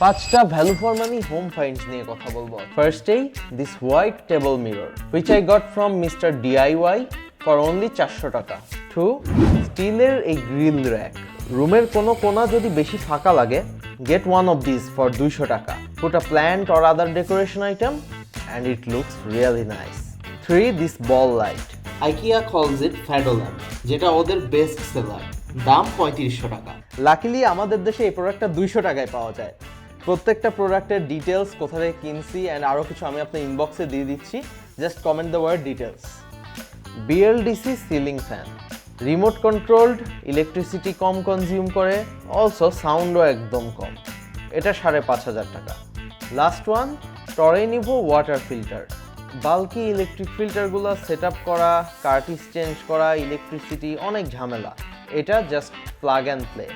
পাঁচটা value for money home finds নিয়ে কথা বলবো। ফার্স্টেই this white table mirror which I got from mister DIY for only 400 টাকা। 2 স্টিলের এই গ্রিল র্যাক, রুমের কোনো কোণা যদি বেশি ফাঁকা লাগে, get one of these for 200 টাকা. Put a plant or other decoration item and it looks really nice. 3 this ball light. IKEA calls it Fado lamp, যেটা ওদের বেস্ট সেলার, দাম 3500 টাকা। লাকিলি আমাদের দেশে এই প্রোডাক্টটা 200 টাকায় পাওয়া যায়। প্রত্যেকটা প্রোডাক্টের ডিটেলস কোথা থেকে কিনছি অ্যান্ড আরও কিছু আমি আপনার ইনবক্সে দিয়ে দিচ্ছি, just comment the word details. BLDC ceiling fan, remote controlled, electricity কম কনজিউম করে, অলসো সাউন্ডও একদম কম। এটা 5500 টাকা। লাস্ট ওয়ান টরেনিভো ওয়াটার ফিল্টার। বাল্কি ইলেকট্রিক ফিল্টারগুলো সেট আপ করা, কার্টিস চেঞ্জ করা, ইলেকট্রিসিটি অনেক ঝামেলা। এটা জাস্ট প্লাগ অ্যান্ড প্লে।